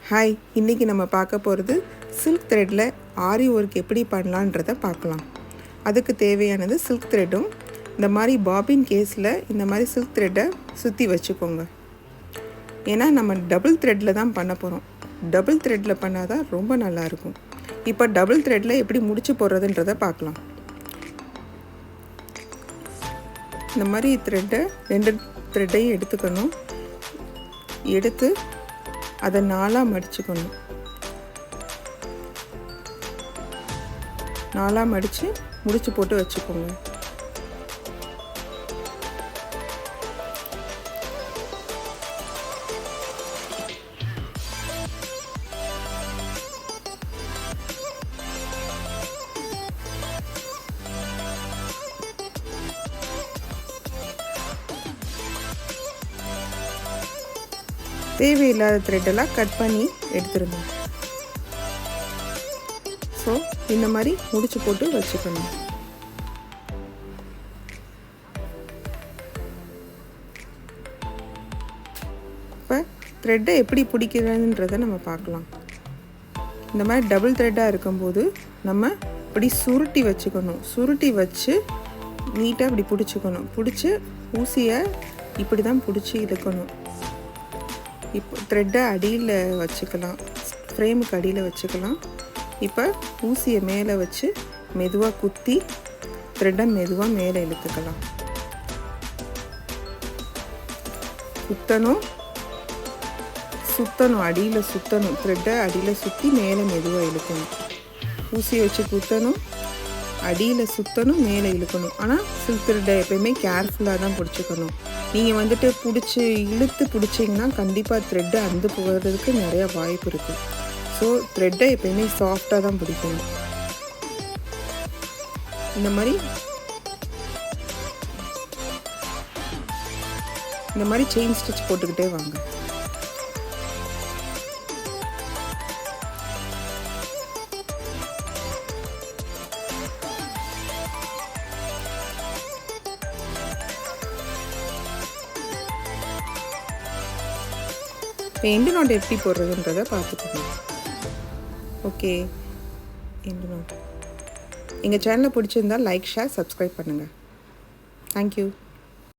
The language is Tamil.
ஹாய், இன்றைக்கி நம்ம பார்க்க போகிறது சில்க் த்ரெட்டில் ஆரி ஒர்க் எப்படி பண்ணலான்றதை பார்க்கலாம். அதுக்கு தேவையானது சில்க் த்ரெட்டும் இந்த மாதிரி பாபின் கேஸில் இந்த மாதிரி சில்க் த்ரெட்டை சுற்றி வச்சுக்கோங்க. ஏன்னா நம்ம டபுள் த்ரெட்டில் தான் பண்ண போகிறோம். டபுள் த்ரெட்டில் பண்ணால் தான் ரொம்ப நல்லாயிருக்கும். இப்போ டபுள் த்ரெட்டில் எப்படி முடிச்சு போடுறதுன்றதை பார்க்கலாம். இந்த மாதிரி த்ரெட்டை 2 த்ரெட்டையும் எடுத்துக்கணும். எடுத்து அதை 4ஆக மடிச்சுக்கணும். 4ஆக மடித்து முடிச்சு போட்டு வச்சுக்கோங்க. தேவையில்லாத த்ரெட்டெல்லாம் கட் பண்ணி எடுத்துருங்க. ஸோ இந்த மாதிரி முடிச்சு போட்டு வச்சுக்கணும். இப்போ த்ரெட்டை எப்படி பிடிக்கிறதுன்றதை நம்ம பார்க்கலாம். இந்த மாதிரி டபுள் த்ரெட்டாக இருக்கும்போது நம்ம இப்படி சுருட்டி வச்சுக்கணும். சுருட்டி வச்சு நீட்டாக இப்படி பிடிச்சிக்கணும். பிடிச்சி ஊசியை இப்படி தான் பிடிச்சி இழுக்கணும். இப்போ த்ரெட்டை அடியில் வச்சுக்கலாம், ஃப்ரேமுக்கு அடியில் வச்சுக்கலாம். இப்போ ஊசியை மேலே வச்சு மெதுவாக குத்தி த்ரெட்டை மெதுவாக மேலே இழுத்துக்கலாம். சுற்றணும், அடியில் சுற்றணும். த்ரெட்டை அடியில் சுற்றி மேலே மெதுவாக இழுக்கணும். ஊசியை வச்சு குத்தணும், அடியில் சுற்றணும், மேலே இழுக்கணும். ஆனால் சில்க் த்ரெட்டை எப்போயுமே கேர்ஃபுல்லாக தான் பிடிச்சிக்கணும். நீங்கள் வந்துட்டு இழுத்து பிடிச்சிங்கன்னா கண்டிப்பாக த்ரெட்டை அந்து போகிறதுக்கு நிறையா வாய்ப்பு இருக்குது. ஸோ த்ரெட்டை எப்போயுமே சாஃப்டாக தான் பிடிக்கணும். இந்த மாதிரி செயின் ஸ்டிச் போட்டுக்கிட்டே வாங்க. இப்போ எண்டு நாட் எப்படி போடுறதுன்றதை பார்த்துக்கணும். ஓகே, எண்டு நாட் எங்கள் சேனலை பிடிச்சிருந்தால் லைக், ஷேர், சப்ஸ்கிரைப் பண்ணுங்கள். தேங்க்யூ.